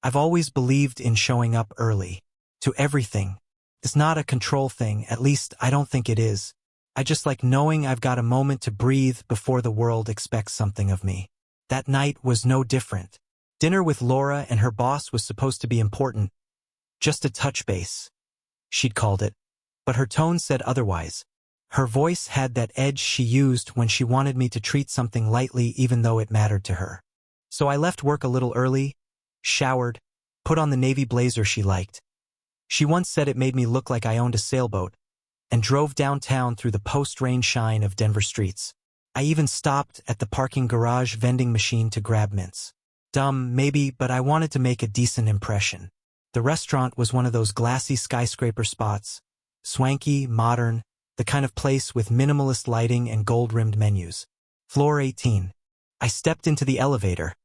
I've always believed in showing up early. To everything. It's not a control thing, at least I don't think it is. I just like knowing I've got a moment to breathe before the world expects something of me. That night was no different. Dinner with Laura and her boss was supposed to be important. Just a touch base, she'd called it. But her tone said otherwise. Her voice had that edge she used when she wanted me to treat something lightly even though it mattered to her. So I left work a little early, showered, put on the navy blazer she liked. She once said it made me look like I owned a sailboat, and drove downtown through the post-rain shine of Denver streets. I even stopped at the parking garage vending machine to grab mints. Dumb, maybe, but I wanted to make a decent impression. The restaurant was one of those glassy skyscraper spots, swanky, modern, the kind of place with minimalist lighting and gold-rimmed menus. Floor 18. I stepped into the elevator,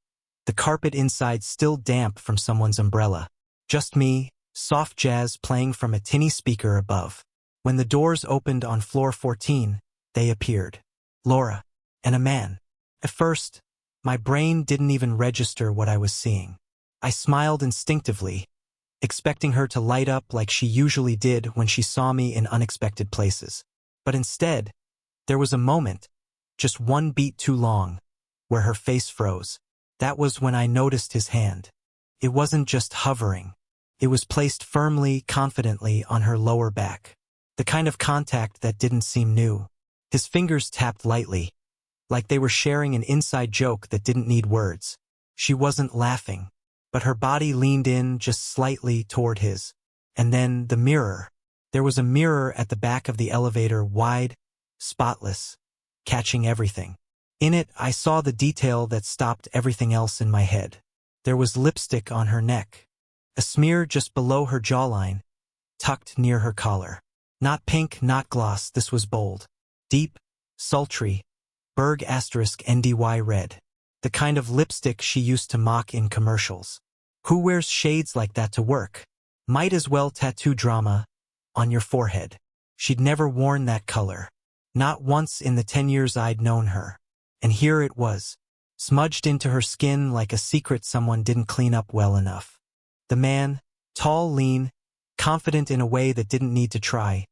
the carpet inside still damp from someone's umbrella. Just me, soft jazz playing from a tinny speaker above. When the doors opened on floor 14, they appeared. Laura, and a man. At first, my brain didn't even register what I was seeing. I smiled instinctively, expecting her to light up like she usually did when she saw me in unexpected places. But instead, there was a moment, just one beat too long, where her face froze. That was when I noticed his hand. It wasn't just hovering. It was placed firmly, confidently on her lower back. The kind of contact that didn't seem new. His fingers tapped lightly, like they were sharing an inside joke that didn't need words. She wasn't laughing, but her body leaned in just slightly toward his. And then the mirror. There was a mirror at the back of the elevator, wide, spotless, catching everything. In it, I saw the detail that stopped everything else in my head. There was lipstick on her neck, a smear just below her jawline, tucked near her collar. Not pink, not gloss, this was bold. Deep, sultry, Berg *NDY red. The kind of lipstick she used to mock in commercials. Who wears shades like that to work? Might as well tattoo drama on your forehead. She'd never worn that color. Not once in the 10 years I'd known her. And here it was, smudged into her skin like a secret someone didn't clean up well enough. The man, tall, lean, confident in a way that didn't need to try,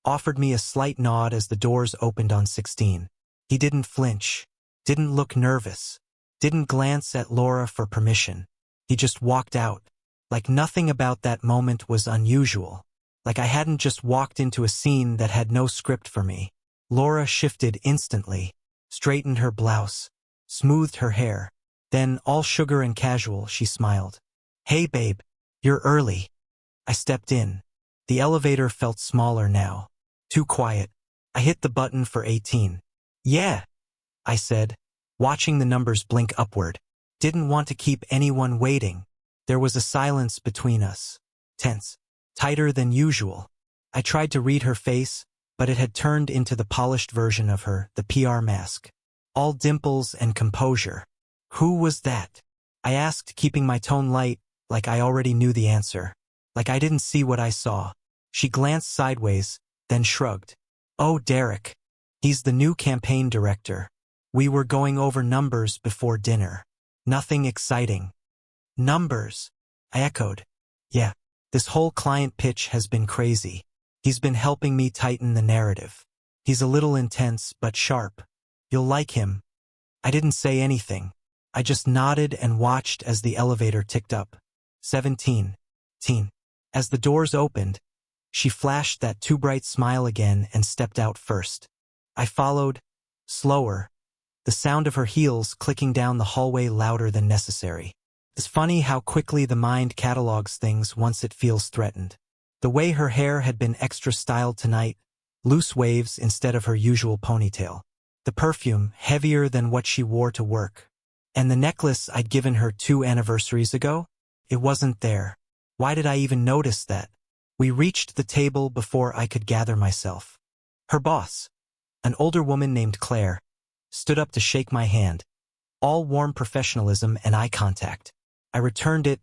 offered me a slight nod as the doors opened on 16. He didn't flinch, didn't look nervous, didn't glance at Laura for permission. He just walked out, like nothing about that moment was unusual, like I hadn't just walked into a scene that had no script for me. Laura shifted instantly, straightened her blouse, smoothed her hair. Then, all sugar and casual, she smiled. "Hey babe, you're early." I stepped in. The elevator felt smaller now. Too quiet. I hit the button for 18. "Yeah," I said, watching the numbers blink upward. Didn't want to keep anyone waiting. There was a silence between us. Tense. Tighter than usual. I tried to read her face, but it had turned into the polished version of her, the PR mask. All dimples and composure. Who was that? I asked, keeping my tone light, like I already knew the answer. Like I didn't see what I saw. She glanced sideways, then shrugged. "Oh, Derek. He's the new campaign director. We were going over numbers before dinner. Nothing exciting." "Numbers?" I echoed. "Yeah, this whole client pitch has been crazy. He's been helping me tighten the narrative. He's a little intense, but sharp. You'll like him." I didn't say anything. I just nodded and watched as the elevator ticked up. 17. As the doors opened, she flashed that too bright smile again and stepped out first. I followed, slower, the sound of her heels clicking down the hallway louder than necessary. It's funny how quickly the mind catalogs things once it feels threatened. The way her hair had been extra styled tonight, loose waves instead of her usual ponytail. The perfume, heavier than what she wore to work. And the necklace I'd given her 2 anniversaries ago? It wasn't there. Why did I even notice that? We reached the table before I could gather myself. Her boss, an older woman named Claire, stood up to shake my hand, all warm professionalism and eye contact. I returned it,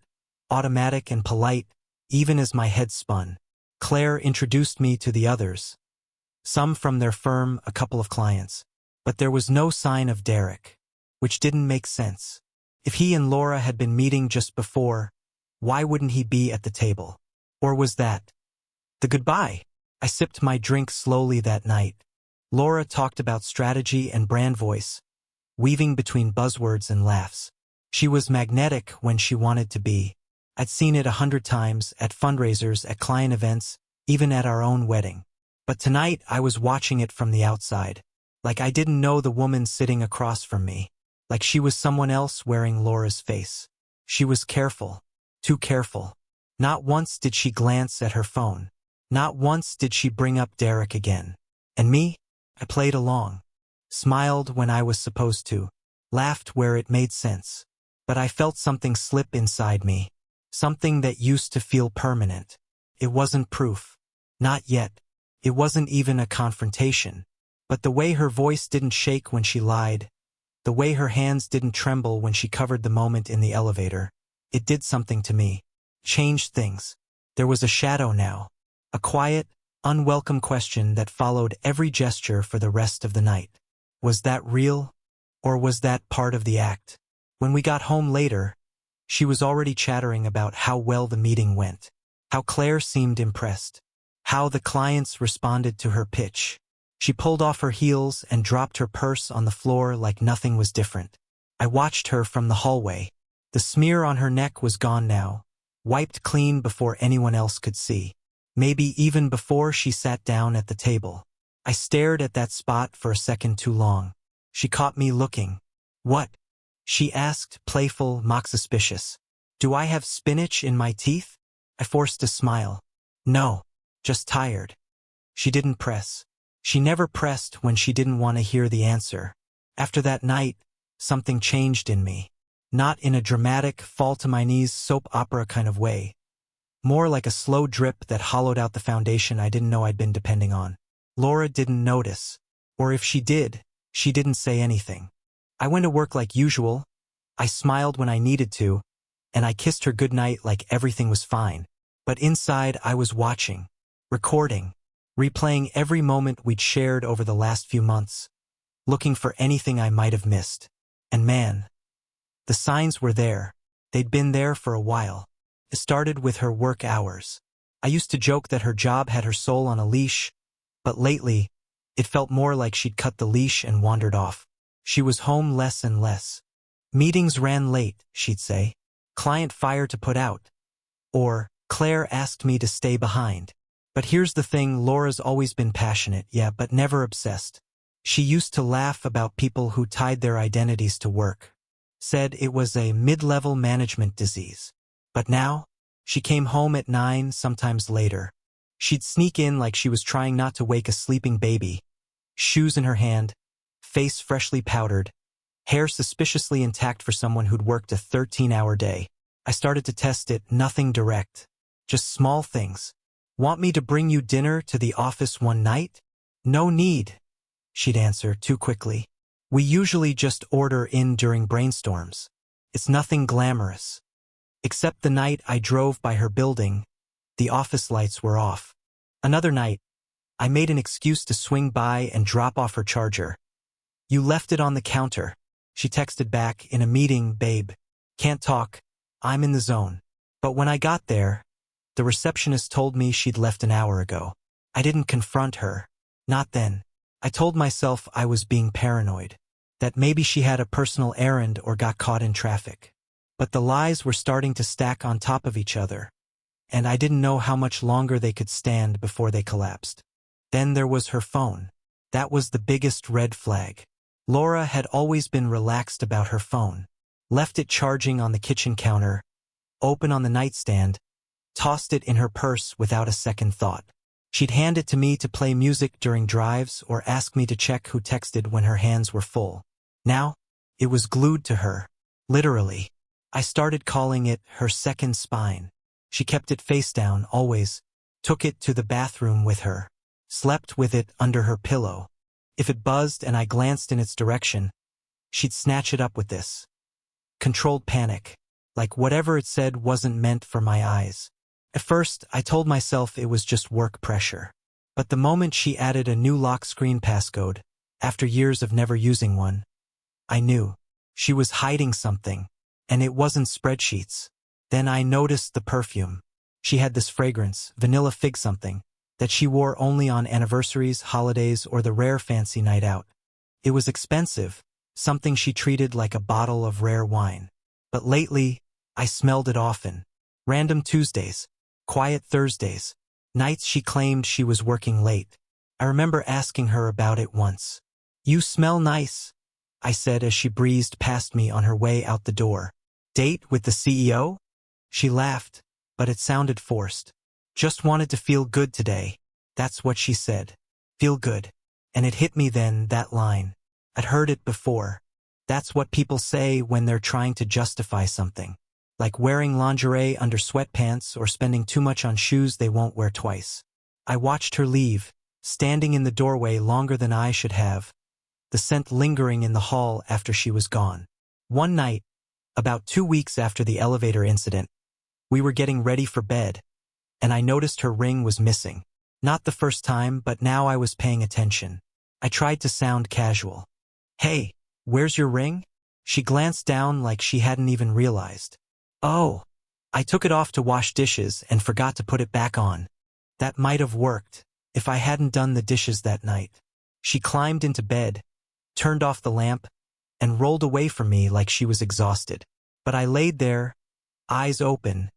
automatic and polite, even as my head spun. Claire introduced me to the others, some from their firm, a couple of clients. But there was no sign of Derek, which didn't make sense. If he and Laura had been meeting just before, Why wouldn't he be at the table? Or was that the goodbye? I sipped my drink slowly that night. Laura talked about strategy and brand voice, weaving between buzzwords and laughs. She was magnetic when she wanted to be. I'd seen it 100 times, at fundraisers, at client events, even at our own wedding. But tonight I was watching it from the outside. Like I didn't know the woman sitting across from me. Like she was someone else wearing Laura's face. She was careful. Too careful. Not once did she glance at her phone. Not once did she bring up Derek again. And me? I played along. Smiled when I was supposed to. Laughed where it made sense. But I felt something slip inside me. Something that used to feel permanent. It wasn't proof. Not yet. It wasn't even a confrontation. But the way her voice didn't shake when she lied, the way her hands didn't tremble when she covered the moment in the elevator, it did something to me. Changed things. There was a shadow now. A quiet, unwelcome question that followed every gesture for the rest of the night. Was that real? Or was that part of the act? When we got home later, she was already chattering about how well the meeting went, how Claire seemed impressed, how the clients responded to her pitch. She pulled off her heels and dropped her purse on the floor like nothing was different. I watched her from the hallway. The smear on her neck was gone now, wiped clean before anyone else could see. Maybe even before she sat down at the table. I stared at that spot for a second too long. She caught me looking. What? She asked, playful, mock suspicious. Do I have spinach in my teeth? I forced a smile. No, just tired. She didn't press. She never pressed when she didn't want to hear the answer. After that night, something changed in me. Not in a dramatic, fall-to-my-knees soap opera kind of way. More like a slow drip that hollowed out the foundation I didn't know I'd been depending on. Laura didn't notice. Or if she did, she didn't say anything. I went to work like usual. I smiled when I needed to, and I kissed her goodnight like everything was fine. But inside I was watching, recording, replaying every moment we'd shared over the last few months, looking for anything I might have missed. And man, the signs were there. They'd been there for a while. It started with her work hours. I used to joke that her job had her soul on a leash, but lately, it felt more like she'd cut the leash and wandered off. She was home less and less. Meetings ran late, she'd say. Client fire to put out. Or, Claire asked me to stay behind. But here's the thing, Laura's always been passionate, yeah, but never obsessed. She used to laugh about people who tied their identities to work. Said it was a mid-level management disease. But now, she came home at 9, sometimes later. She'd sneak in like she was trying not to wake a sleeping baby. Shoes in her hand, face freshly powdered, hair suspiciously intact for someone who'd worked a 13-hour day. I started to test it, nothing direct. Just small things. Want me to bring you dinner to the office one night? No need, she'd answer too quickly. We usually just order in during brainstorms. It's nothing glamorous. Except the night I drove by her building, the office lights were off. Another night, I made an excuse to swing by and drop off her charger. You left it on the counter. She texted back, in a meeting, babe. Can't talk. I'm in the zone. But when I got there, the receptionist told me she'd left an hour ago. I didn't confront her. Not then. I told myself I was being paranoid. That maybe she had a personal errand or got caught in traffic. But the lies were starting to stack on top of each other, and I didn't know how much longer they could stand before they collapsed. Then there was her phone. That was the biggest red flag. Laura had always been relaxed about her phone. Left it charging on the kitchen counter, open on the nightstand, tossed it in her purse without a second thought. She'd hand it to me to play music during drives or ask me to check who texted when her hands were full. Now, it was glued to her. Literally. I started calling it her second spine. She kept it face down, always. Took it to the bathroom with her. Slept with it under her pillow. If it buzzed and I glanced in its direction, she'd snatch it up with this. Controlled panic. Like whatever it said wasn't meant for my eyes. At first, I told myself it was just work pressure. But the moment she added a new lock screen passcode, after years of never using one, I knew. She was hiding something. And it wasn't spreadsheets. Then I noticed the perfume. She had this fragrance, vanilla fig something, that she wore only on anniversaries, holidays, or the rare fancy night out. It was expensive, something she treated like a bottle of rare wine. But lately, I smelled it often. Random Tuesdays, quiet Thursdays, nights she claimed she was working late. I remember asking her about it once. "You smell nice," I said as she breezed past me on her way out the door. "Date with the CEO?" She laughed, but it sounded forced. "Just wanted to feel good today." That's what she said. Feel good. And it hit me then, that line. I'd heard it before. That's what people say when they're trying to justify something. Like wearing lingerie under sweatpants or spending too much on shoes they won't wear twice. I watched her leave, standing in the doorway longer than I should have, the scent lingering in the hall after she was gone. One night, about 2 weeks after the elevator incident, we were getting ready for bed, and I noticed her ring was missing. Not the first time, but now I was paying attention. I tried to sound casual. "Hey, where's your ring?" She glanced down like she hadn't even realized. "Oh, I took it off to wash dishes and forgot to put it back on." That might have worked, if I hadn't done the dishes that night. She climbed into bed, turned off the lamp, and rolled away from me like she was exhausted. But I laid there, eyes open,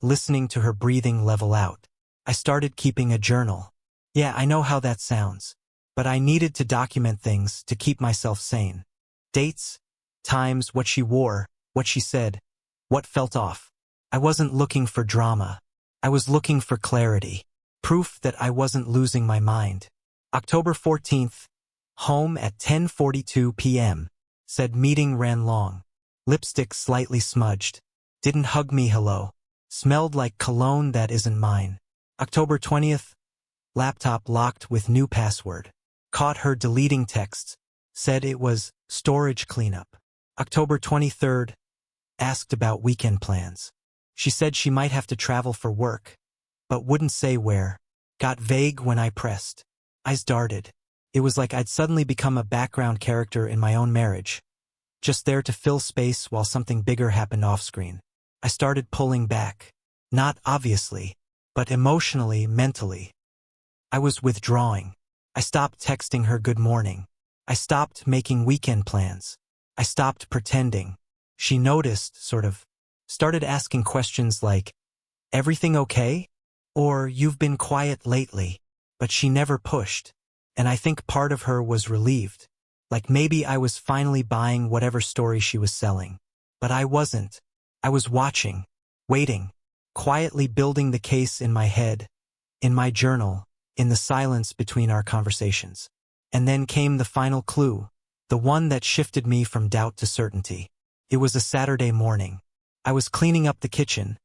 listening to her breathing level out. I started keeping a journal. Yeah, I know how that sounds, but I needed to document things to keep myself sane. Dates, times, what she wore, what she said, what felt off. I wasn't looking for drama. I was looking for clarity, proof that I wasn't losing my mind. October 14th, home at 10:42 p.m. Said meeting ran long. Lipstick slightly smudged. Didn't hug me hello. Smelled like cologne that isn't mine. October 20th, laptop locked with new password. Caught her deleting texts. Said it was storage cleanup. October 23rd, asked about weekend plans. She said she might have to travel for work, but wouldn't say where. Got vague when I pressed. Eyes darted. It was like I'd suddenly become a background character in my own marriage, just there to fill space while something bigger happened off-screen. I started pulling back. Not obviously, but emotionally, mentally. I was withdrawing. I stopped texting her good morning. I stopped making weekend plans. I stopped pretending. She noticed, sort of. Started asking questions like, "Everything okay?" Or "You've been quiet lately." But she never pushed. And I think part of her was relieved. Like maybe I was finally buying whatever story she was selling. But I wasn't. I was watching, waiting, quietly building the case in my head, in my journal, in the silence between our conversations. And then came the final clue, the one that shifted me from doubt to certainty. It was a Saturday morning. I was cleaning up the kitchen,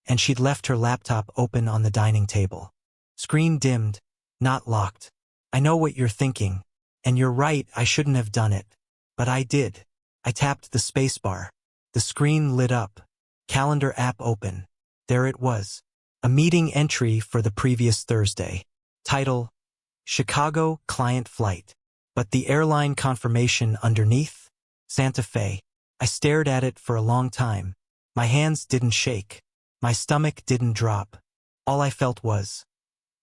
and she'd left her laptop open on the dining table. Screen dimmed, not locked. I know what you're thinking, and you're right, I shouldn't have done it. But I did. I tapped the spacebar. The screen lit up. Calendar app open. There it was. A meeting entry for the previous Thursday. Title, Chicago Client Flight. But the airline confirmation underneath? Santa Fe. I stared at it for a long time. My hands didn't shake. My stomach didn't drop. All I felt was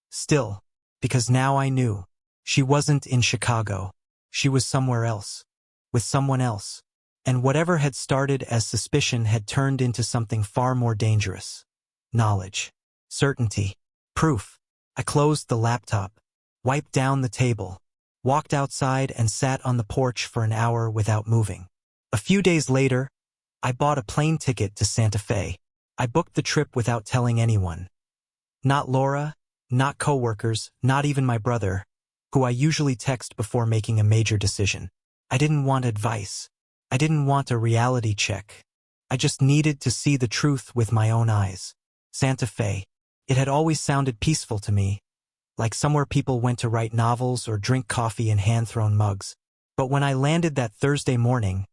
still, because now I knew. She wasn't in Chicago. She was somewhere else. With someone else. And whatever had started as suspicion had turned into something far more dangerous. Knowledge. Certainty. Proof. I closed the laptop, wiped down the table, walked outside and sat on the porch for an hour without moving. A few days later, I bought a plane ticket to Santa Fe. I booked the trip without telling anyone. Not Laura, not coworkers, not even my brother, who I usually text before making a major decision. I didn't want advice. I didn't want a reality check. I just needed to see the truth with my own eyes. Santa Fe. It had always sounded peaceful to me, like somewhere people went to write novels or drink coffee in hand-thrown mugs. But when I landed that Thursday morning,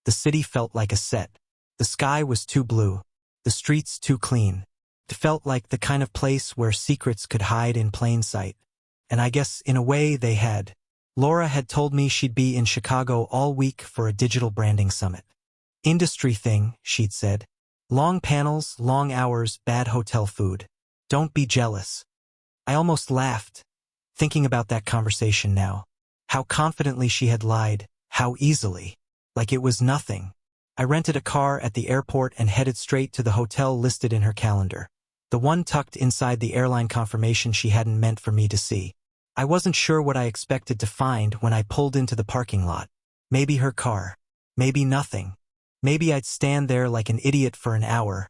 the city felt like a set. The sky was too blue. The streets too clean. It felt like the kind of place where secrets could hide in plain sight. And I guess, in a way, they had. Laura had told me she'd be in Chicago all week for a digital branding summit. Industry thing, she'd said. Long panels, long hours, bad hotel food. Don't be jealous. I almost laughed, thinking about that conversation now. How confidently she had lied, how easily. Like it was nothing. I rented a car at the airport and headed straight to the hotel listed in her calendar. The one tucked inside the airline confirmation she hadn't meant for me to see. I wasn't sure what I expected to find when I pulled into the parking lot. Maybe her car. Maybe nothing. Maybe I'd stand there like an idiot for an hour,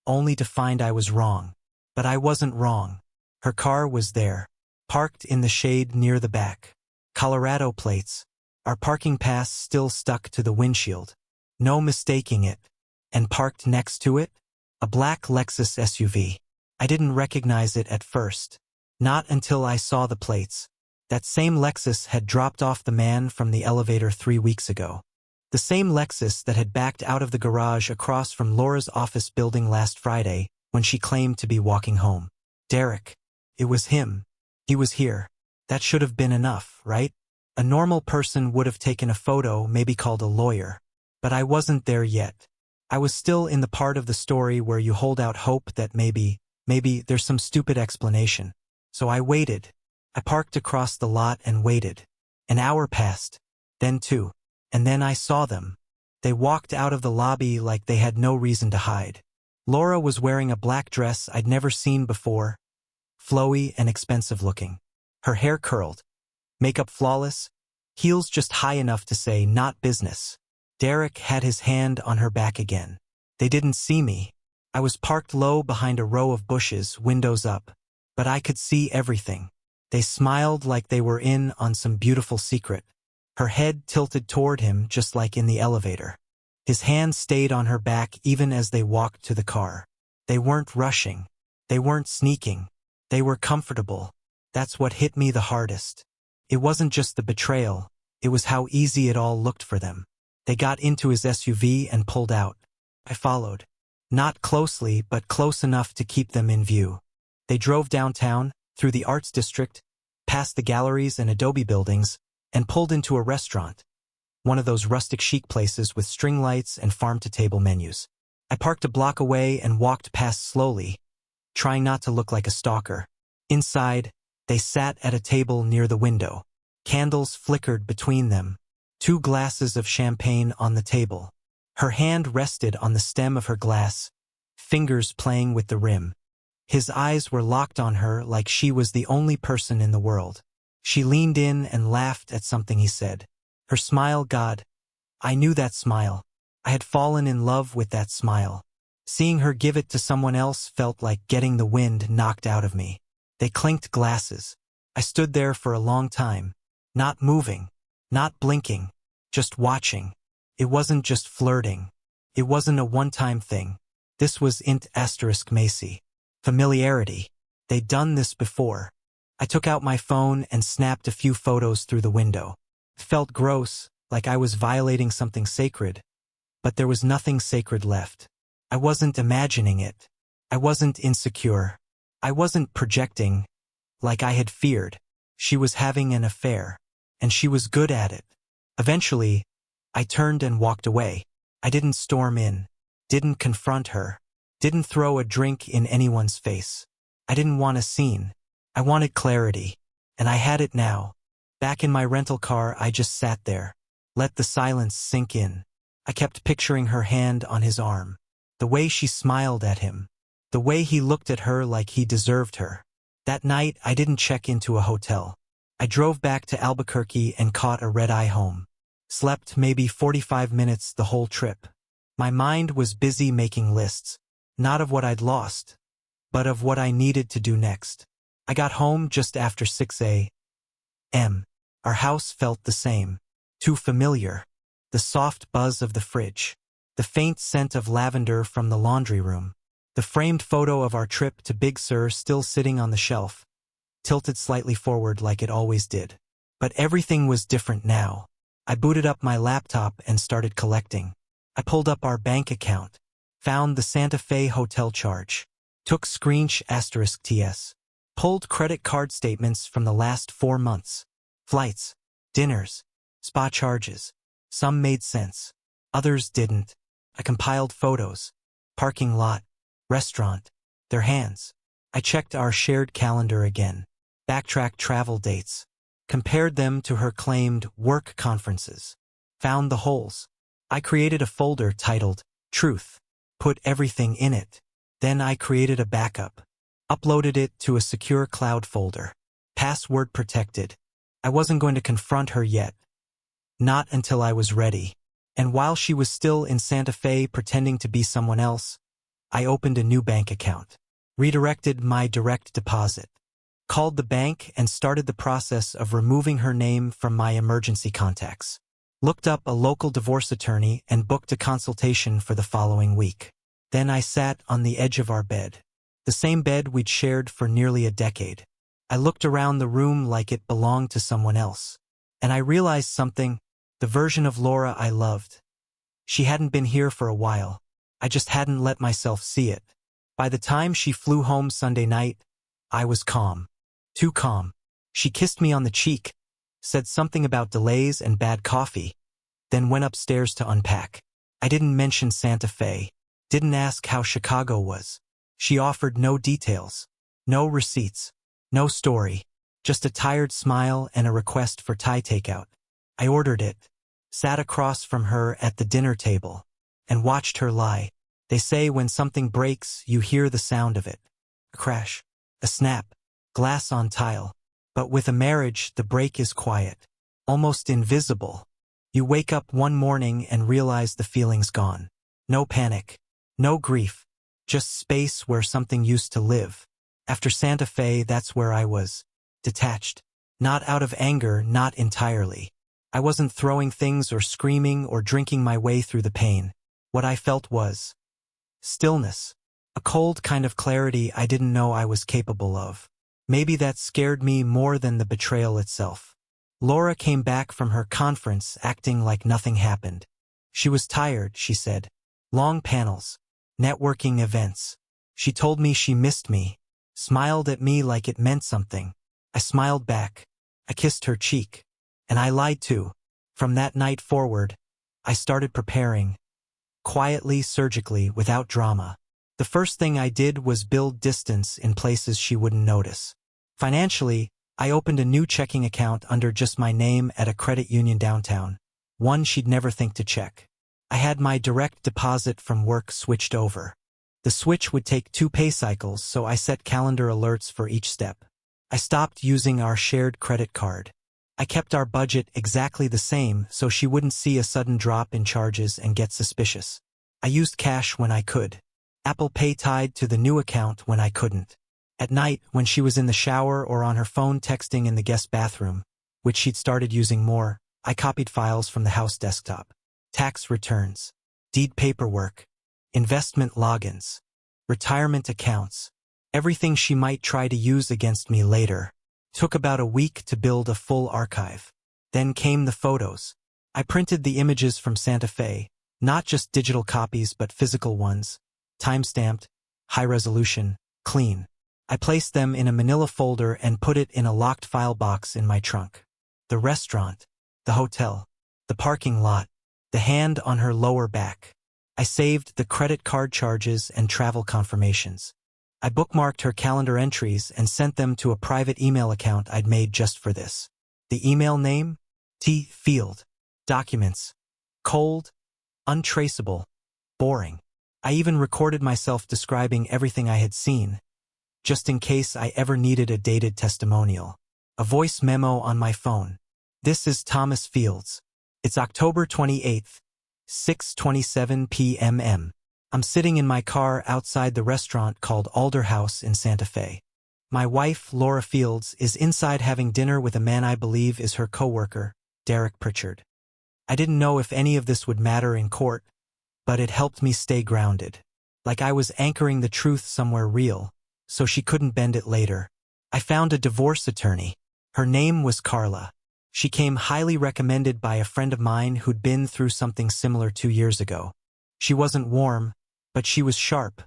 only to find I was wrong. But I wasn't wrong. Her car was there, parked in the shade near the back. Colorado plates. Our parking pass still stuck to the windshield. No mistaking it. And parked next to it? A black Lexus SUV. I didn't recognize it at first. Not until I saw the plates. That same Lexus had dropped off the man from the elevator 3 weeks ago. The same Lexus that had backed out of the garage across from Laura's office building last Friday when she claimed to be walking home. Derek. It was him. He was here. That should have been enough, right? A normal person would have taken a photo, maybe called a lawyer. But I wasn't there yet. I was still in the part of the story where you hold out hope that maybe there's some stupid explanation. So I waited. I parked across the lot and waited. An hour passed. Then 2. And then I saw them. They walked out of the lobby like they had no reason to hide. Laura was wearing a black dress I'd never seen before, flowy and expensive looking. Her hair curled, makeup flawless, heels just high enough to say not business. Derek had his hand on her back again. They didn't see me. I was parked low behind a row of bushes, windows up. But I could see everything. They smiled like they were in on some beautiful secret. Her head tilted toward him just like in the elevator. His hand stayed on her back even as they walked to the car. They weren't rushing. They weren't sneaking. They were comfortable. That's what hit me the hardest. It wasn't just the betrayal. It was how easy it all looked for them. They got into his SUV and pulled out. I followed. Not closely, but close enough to keep them in view. They drove downtown, through the arts district, past the galleries and Adobe buildings, and pulled into a restaurant. One of those rustic chic places with string lights and farm-to-table menus. I parked a block away and walked past slowly, trying not to look like a stalker. Inside, they sat at a table near the window. Candles flickered between them. 2 glasses of champagne on the table. Her hand rested on the stem of her glass, fingers playing with the rim. His eyes were locked on her like she was the only person in the world. She leaned in and laughed at something he said. Her smile, God. I knew that smile. I had fallen in love with that smile. Seeing her give it to someone else felt like getting the wind knocked out of me. They clinked glasses. I stood there for a long time, not moving, not blinking, just watching. It wasn't just flirting. It wasn't a one-time thing. This was Macy. Familiarity. They'd done this before. I took out my phone and snapped a few photos through the window. It felt gross, like I was violating something sacred. But there was nothing sacred left. I wasn't imagining it. I wasn't insecure. I wasn't projecting, like I had feared. She was having an affair, and she was good at it. Eventually, I turned and walked away. I didn't storm in, didn't confront her, didn't throw a drink in anyone's face. I didn't want a scene. I wanted clarity, and I had it now. Back in my rental car, I just sat there, let the silence sink in. I kept picturing her hand on his arm, the way she smiled at him, the way he looked at her like he deserved her. That night, I didn't check into a hotel. I drove back to Albuquerque and caught a red-eye home. Slept maybe 45 minutes the whole trip. My mind was busy making lists, not of what I'd lost, but of what I needed to do next. I got home just after 6 a.m. Our house felt the same, too familiar. The soft buzz of the fridge, the faint scent of lavender from the laundry room, the framed photo of our trip to Big Sur still sitting on the shelf, tilted slightly forward like it always did. But everything was different now. I booted up my laptop and started collecting. I pulled up our bank account, found the Santa Fe hotel charge, took *TS, pulled credit card statements from the last 4 months, flights, dinners, spa charges. Some made sense, others didn't. I compiled photos, parking lot, restaurant, their hands. I checked our shared calendar again, backtracked travel dates, compared them to her claimed work conferences, found the holes. I created a folder titled Truth, put everything in it. Then I created a backup, uploaded it to a secure cloud folder, password protected. I wasn't going to confront her yet, not until I was ready. And while she was still in Santa Fe pretending to be someone else, I opened a new bank account, redirected my direct deposit, called the bank and started the process of removing her name from my emergency contacts. Looked up a local divorce attorney and booked a consultation for the following week. Then I sat on the edge of our bed, the same bed we'd shared for nearly a decade. I looked around the room like it belonged to someone else. And I realized something, the version of Laura I loved. She hadn't been here for a while. I just hadn't let myself see it. By the time she flew home Sunday night, I was calm. Too calm. She kissed me on the cheek, said something about delays and bad coffee, then went upstairs to unpack. I didn't mention Santa Fe, didn't ask how Chicago was. She offered no details, no receipts, no story, just a tired smile and a request for Thai takeout. I ordered it, sat across from her at the dinner table, and watched her lie. They say when something breaks, you hear the sound of it. A crash, a snap, glass on tile. But with a marriage, the break is quiet, almost invisible. You wake up one morning and realize the feeling's gone. No panic, no grief, just space where something used to live. After Santa Fe, that's where I was. Detached. Not out of anger, not entirely. I wasn't throwing things or screaming or drinking my way through the pain. What I felt was stillness. A cold kind of clarity I didn't know I was capable of. Maybe that scared me more than the betrayal itself. Laura came back from her conference acting like nothing happened. She was tired, she said. Long panels. Networking events. She told me she missed me. Smiled at me like it meant something. I smiled back. I kissed her cheek. And I lied too. From that night forward, I started preparing. Quietly, surgically, without drama. The first thing I did was build distance in places she wouldn't notice. Financially, I opened a new checking account under just my name at a credit union downtown, one she'd never think to check. I had my direct deposit from work switched over. The switch would take 2 pay cycles, so I set calendar alerts for each step. I stopped using our shared credit card. I kept our budget exactly the same so she wouldn't see a sudden drop in charges and get suspicious. I used cash when I could. Apple Pay tied to the new account when I couldn't. At night, when she was in the shower or on her phone texting in the guest bathroom, which she'd started using more, I copied files from the house desktop. Tax returns, deed paperwork, investment logins, retirement accounts, everything she might try to use against me later. Took about a week to build a full archive. Then came the photos. I printed the images from Santa Fe, not just digital copies but physical ones, time-stamped, high resolution, clean. I placed them in a manila folder and put it in a locked file box in my trunk. The restaurant, the hotel, the parking lot, the hand on her lower back. I saved the credit card charges and travel confirmations. I bookmarked her calendar entries and sent them to a private email account I'd made just for this. The email name? T. Field. Documents. Cold, untraceable, boring. I even recorded myself describing everything I had seen, just in case I ever needed a dated testimonial. A voice memo on my phone. This is Thomas Fields. It's October 28th, 6:27 p.m. I'm sitting in my car outside the restaurant called Alder House in Santa Fe. My wife, Laura Fields, is inside having dinner with a man I believe is her coworker, Derek Pritchard. I didn't know if any of this would matter in court, but it helped me stay grounded. Like I was anchoring the truth somewhere real, so she couldn't bend it later. I found a divorce attorney. Her name was Carla. She came highly recommended by a friend of mine who'd been through something similar 2 years ago. She wasn't warm, but she was sharp.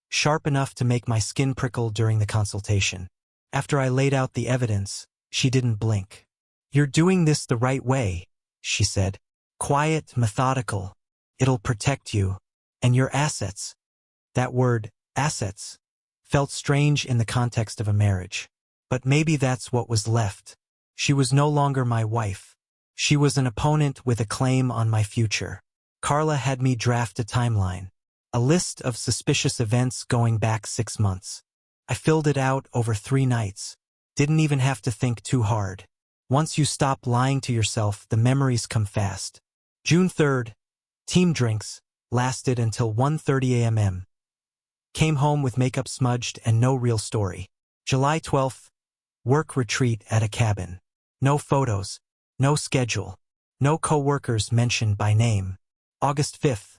Sharp enough to make my skin prickle during the consultation. After I laid out the evidence, she didn't blink. "You're doing this the right way," she said. "Quiet, methodical. It'll protect you. And your assets. That word, assets, felt strange in the context of a marriage. But maybe that's what was left. She was no longer my wife. She was an opponent with a claim on my future. Carla had me draft a timeline. A list of suspicious events going back 6 months. I filled it out over 3 nights. Didn't even have to think too hard. Once you stop lying to yourself, the memories come fast. June 3rd, team drinks, lasted until 1:30 a.m. Came home with makeup smudged and no real story. July 12th, work retreat at a cabin. No photos, no schedule, no co-workers mentioned by name. August 5th,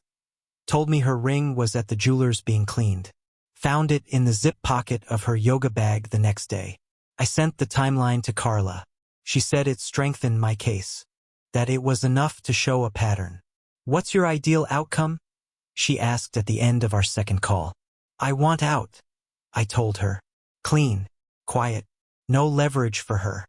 told me her ring was at the jeweler's being cleaned. Found it in the zip pocket of her yoga bag the next day. I sent the timeline to Carla. She said it strengthened my case. That it was enough to show a pattern. What's your ideal outcome? She asked at the end of our second call. I want out, I told her. Clean, quiet, no leverage for her.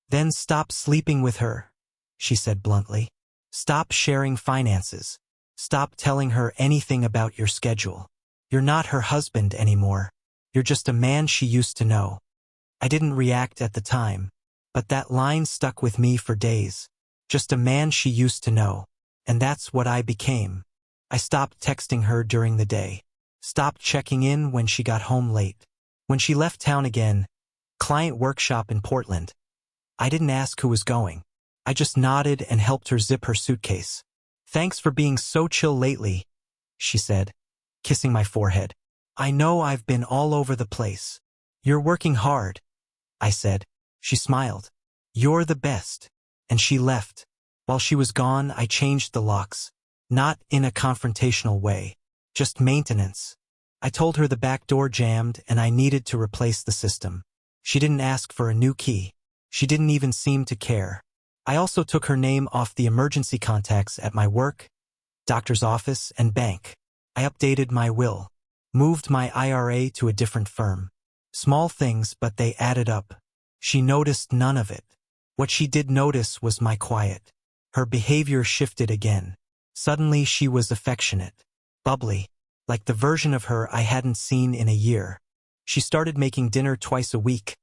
Then stop sleeping with her, she said bluntly. Stop sharing finances. Stop telling her anything about your schedule. You're not her husband anymore. You're just a man she used to know. I didn't react at the time, but that line stuck with me for days. Just a man she used to know. And that's what I became. I stopped texting her during the day. Stopped checking in when she got home late. When she left town again, client workshop in Portland, I didn't ask who was going. I just nodded and helped her zip her suitcase. Thanks for being so chill lately, she said, kissing my forehead. I know I've been all over the place. You're working hard, I said. She smiled. You're the best. And she left. While she was gone, I changed the locks. Not in a confrontational way. Just maintenance. I told her the back door jammed and I needed to replace the system. She didn't ask for a new key. She didn't even seem to care. I also took her name off the emergency contacts at my work, doctor's office, and bank. I updated my will. Moved my IRA to a different firm. Small things, but they added up. She noticed none of it. What she did notice was my quiet. Her behavior shifted again. Suddenly she was affectionate. Bubbly. Like the version of her I hadn't seen in a year. She started making dinner twice a week.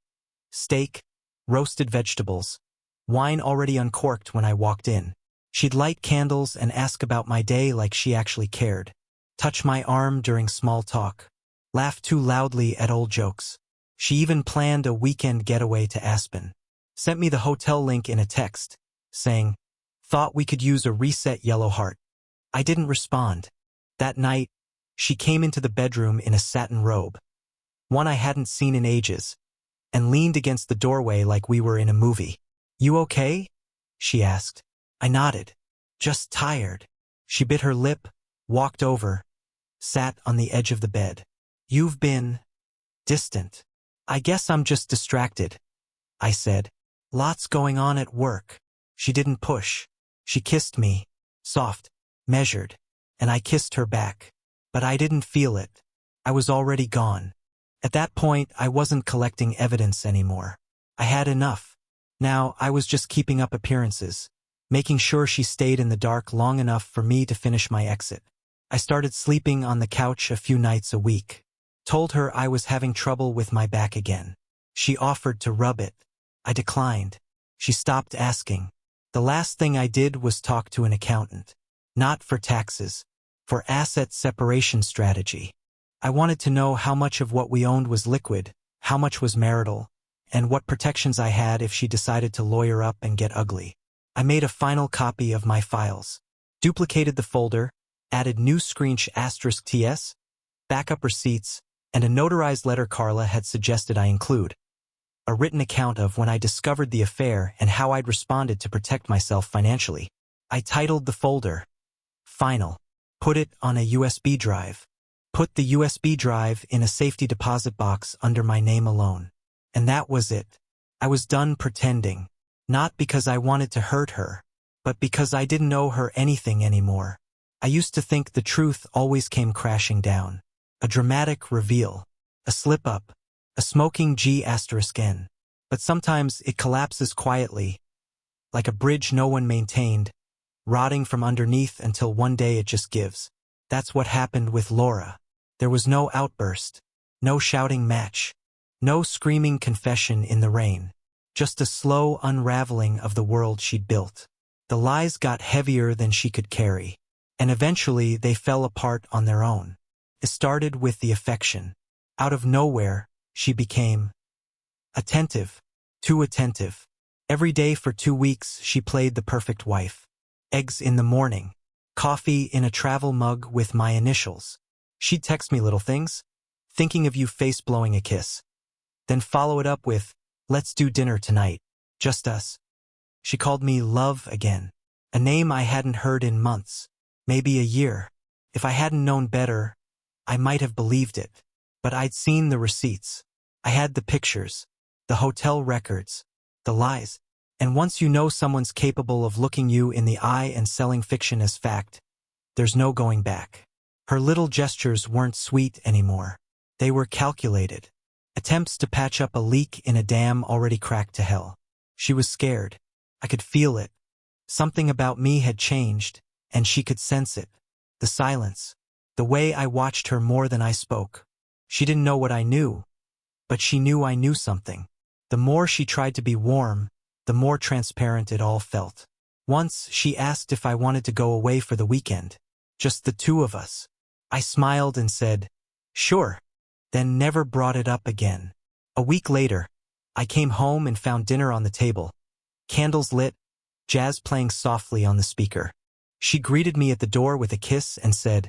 Steak, roasted vegetables, wine already uncorked when I walked in. She'd light candles and ask about my day like she actually cared. Touch my arm during small talk. Laugh too loudly at old jokes. She even planned a weekend getaway to Aspen. Sent me the hotel link in a text, saying, thought we could use a reset yellow heart. I didn't respond. That night, she came into the bedroom in a satin robe, one I hadn't seen in ages, and leaned against the doorway like we were in a movie. You okay? She asked. I nodded. Just tired. She bit her lip, walked over, sat on the edge of the bed. You've been distant. I guess I'm just distracted, I said. Lots going on at work. She didn't push. She kissed me, soft, measured, and I kissed her back. But I didn't feel it. I was already gone. At that point, I wasn't collecting evidence anymore. I had enough. Now, I was just keeping up appearances, making sure she stayed in the dark long enough for me to finish my exit. I started sleeping on the couch a few nights a week. Told her I was having trouble with my back again. She offered to rub it. I declined. She stopped asking. The last thing I did was talk to an accountant. Not for taxes. For asset separation strategy. I wanted to know how much of what we owned was liquid, how much was marital, and what protections I had if she decided to lawyer up and get ugly. I made a final copy of my files. Duplicated the folder, added new screensh *TS, backup receipts, and a notarized letter Carla had suggested I include. A written account of when I discovered the affair and how I'd responded to protect myself financially. I titled the folder, Final. Put it on a USB drive. Put the USB drive in a safety deposit box under my name alone. And that was it. I was done pretending. Not because I wanted to hurt her, but because I didn't owe her anything anymore. I used to think the truth always came crashing down. A dramatic reveal. A slip-up. A smoking G*N. But sometimes it collapses quietly, like a bridge no one maintained, rotting from underneath until one day it just gives. That's what happened with Laura. There was no outburst, no shouting match, no screaming confession in the rain, just a slow unraveling of the world she'd built. The lies got heavier than she could carry, and eventually they fell apart on their own. It started with the affection. Out of nowhere, she became attentive, too attentive. Every day for 2 weeks she played the perfect wife. Eggs in the morning, coffee in a travel mug with my initials. She'd text me little things, thinking of you face blowing a kiss. Then follow it up with, let's do dinner tonight, just us. She called me love again, a name I hadn't heard in months, maybe a year. If I hadn't known better, I might have believed it. But I'd seen the receipts. I had the pictures, the hotel records, the lies. And once you know someone's capable of looking you in the eye and selling fiction as fact, there's no going back. Her little gestures weren't sweet anymore. They were calculated. Attempts to patch up a leak in a dam already cracked to hell. She was scared. I could feel it. Something about me had changed, and she could sense it. The silence. The way I watched her more than I spoke. She didn't know what I knew, but she knew I knew something. The more she tried to be warm, the more transparent it all felt. Once she asked if I wanted to go away for the weekend. Just the two of us. I smiled and said, sure, then never brought it up again. A week later, I came home and found dinner on the table. Candles lit, jazz playing softly on the speaker. She greeted me at the door with a kiss and said,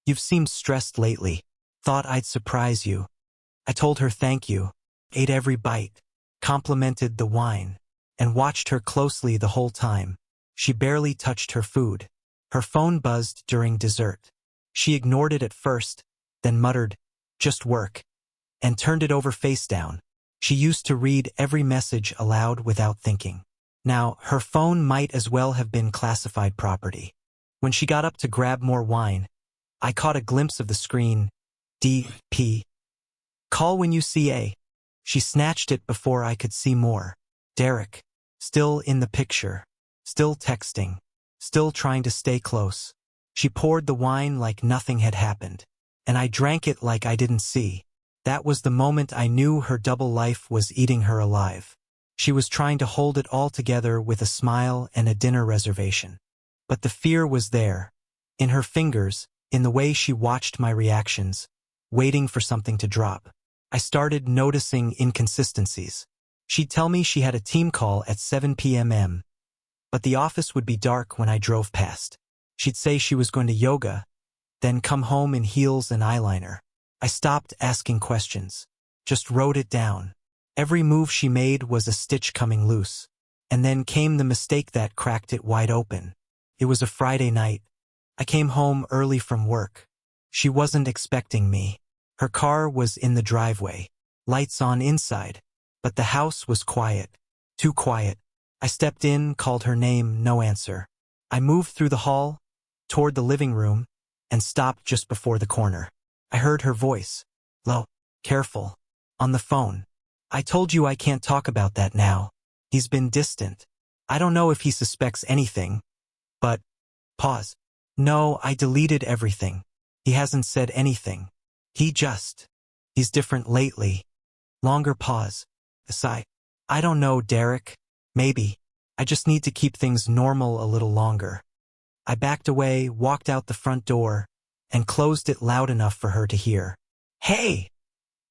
you've seemed stressed lately. Thought I'd surprise you. I told her thank you, ate every bite, complimented the wine, and watched her closely the whole time. She barely touched her food. Her phone buzzed during dessert. She ignored it at first, then muttered, just work, and turned it over face down. She used to read every message aloud without thinking. Now, her phone might as well have been classified property. When she got up to grab more wine, I caught a glimpse of the screen. D.P. Call when you see A. She snatched it before I could see more. Derek, still in the picture, still texting, still trying to stay close. She poured the wine like nothing had happened, and I drank it like I didn't see. That was the moment I knew her double life was eating her alive. She was trying to hold it all together with a smile and a dinner reservation. But the fear was there, in her fingers, in the way she watched my reactions, waiting for something to drop. I started noticing inconsistencies. She'd tell me she had a team call at 7 p.m., but the office would be dark when I drove past. She'd say she was going to yoga, then come home in heels and eyeliner. I stopped asking questions, just wrote it down. Every move she made was a stitch coming loose. And then came the mistake that cracked it wide open. It was a Friday night. I came home early from work. She wasn't expecting me. Her car was in the driveway, lights on inside, but the house was quiet, too quiet. I stepped in, called her name, no answer. I moved through the hall, toward the living room, and stopped just before the corner. I heard her voice, low, careful, on the phone. I told you I can't talk about that now. He's been distant. I don't know if he suspects anything, but, pause. No, I deleted everything. He hasn't said anything. He's different lately. Longer pause. A sigh. I don't know, Derek. Maybe. I just need to keep things normal a little longer. I backed away, walked out the front door, and closed it loud enough for her to hear. Hey!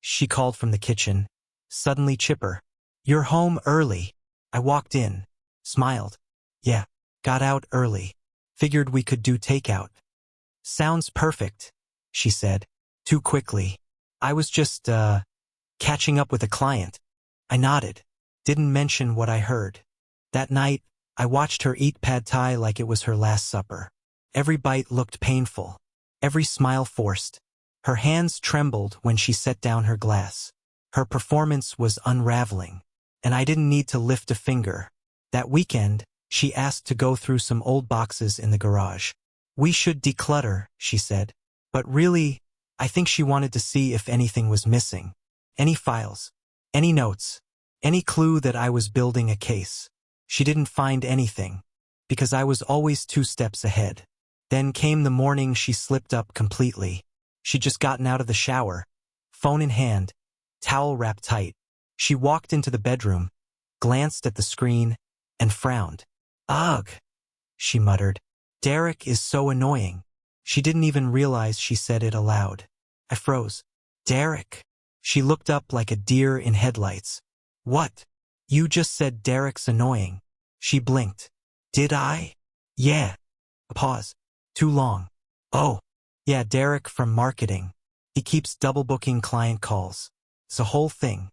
She called from the kitchen, suddenly chipper. You're home early. I walked in, smiled. Yeah, got out early. Figured we could do takeout. Sounds perfect, she said, too quickly. I was just, catching up with a client. I nodded, didn't mention what I heard. That night, I watched her eat pad thai like it was her last supper. Every bite looked painful, every smile forced. Her hands trembled when she set down her glass. Her performance was unraveling, and I didn't need to lift a finger. That weekend, she asked to go through some old boxes in the garage. We should declutter, she said. But really, I think she wanted to see if anything was missing. Any files, any notes, any clue that I was building a case. She didn't find anything, because I was always 2 steps ahead. Then came the morning she slipped up completely. She'd just gotten out of the shower, phone in hand, towel wrapped tight. She walked into the bedroom, glanced at the screen, and frowned. Ugh, she muttered. Derek is so annoying. She didn't even realize she said it aloud. I froze. Derek. She looked up like a deer in headlights. What? You just said Derek's annoying. She blinked. Did I? Yeah. A pause. Too long. Oh. Yeah, Derek from marketing. He keeps double booking client calls. It's a whole thing.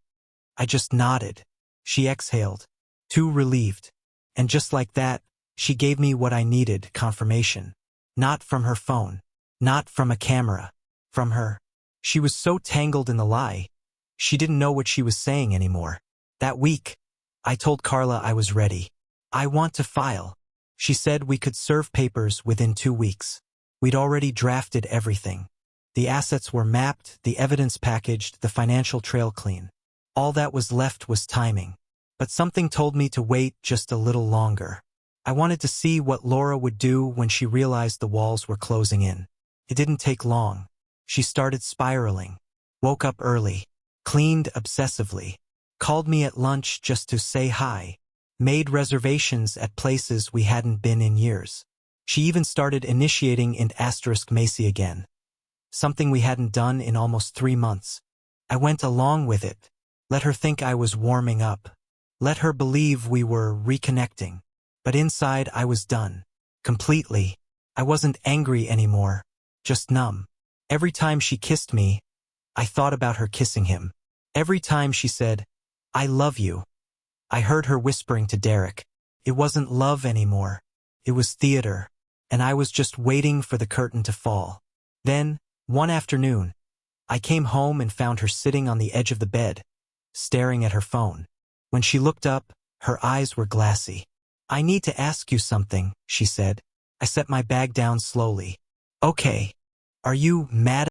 I just nodded. She exhaled. Too relieved. And just like that, she gave me what I needed, confirmation. Not from her phone. Not from a camera. From her. She was so tangled in the lie. She didn't know what she was saying anymore. That week, I told Carla I was ready. I want to file. She said we could serve papers within 2 weeks. We'd already drafted everything. The assets were mapped, the evidence packaged, the financial trail clean. All that was left was timing. But something told me to wait just a little longer. I wanted to see what Laura would do when she realized the walls were closing in. It didn't take long. She started spiraling. Woke up early. Cleaned obsessively. Called me at lunch just to say hi. Made reservations at places we hadn't been in years. She even started initiating in * Macy again. Something we hadn't done in almost 3 months. I went along with it. Let her think I was warming up. Let her believe we were reconnecting. But inside I was done. Completely. I wasn't angry anymore. Just numb. Every time she kissed me, I thought about her kissing him. Every time she said, I love you, I heard her whispering to Derek. It wasn't love anymore. It was theater. And I was just waiting for the curtain to fall. Then, one afternoon, I came home and found her sitting on the edge of the bed, staring at her phone. When she looked up, her eyes were glassy. I need to ask you something, she said. I set my bag down slowly. Okay. Are you mad